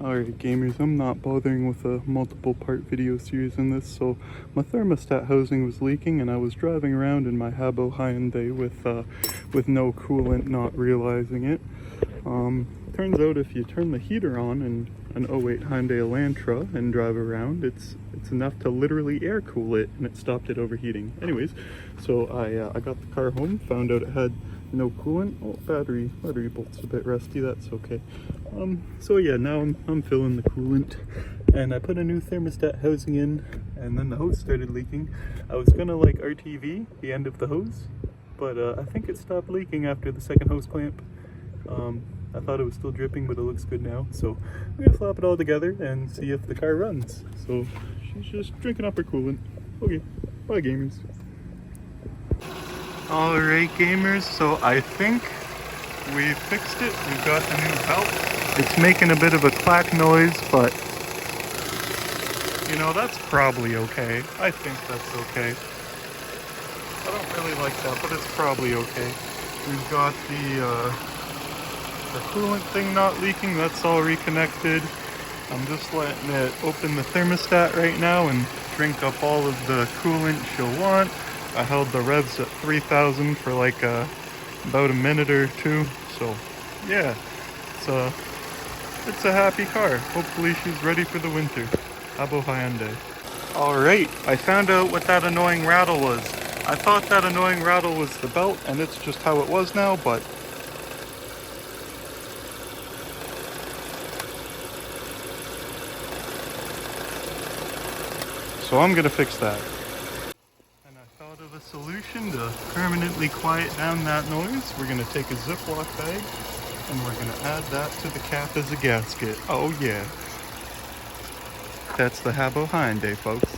Alright gamers, I'm not bothering with a multiple part video series in this, so my thermostat housing was leaking and I was driving around in my Habbo Hyundai with no coolant, not realizing it. Turns out if you turn the heater on in an '08 Hyundai Elantra and drive around, it's enough to literally air cool it, and it stopped it overheating. Anyways, so I got the car home, found out it had no coolant. Oh, battery bolt's a bit rusty, that's okay. So yeah, now I'm filling the coolant, and I put a new thermostat housing in, and then the hose started leaking. I was gonna like RTV the end of the hose, but I think it stopped leaking after the second hose clamp. I thought it was still dripping, but it looks good now. So I'm gonna slap it all together and see if the car runs. So she's just drinking up her coolant. Okay, bye gamers. Alright gamers, so I think we fixed it. We've got the new belt. It's making a bit of a clack noise, but you know, that's probably okay. I think that's okay. I don't really like that, but it's probably okay. We've got the coolant thing not leaking, that's all reconnected. I'm just letting it open the thermostat right now and drink up all of the coolant she'll want. I held the revs at 3,000 for like about a minute or two, so yeah, it's a happy car. Hopefully she's ready for the winter. Habbo Hyundai. Alright, I found out what that annoying rattle was. I thought that annoying rattle was the belt, and it's just how it was now, but so I'm gonna fix that. And I thought of a solution to permanently quiet down that noise. We're gonna take a Ziploc bag and we're gonna add that to the cap as a gasket. Oh yeah. That's the Habbo Hyundai, folks.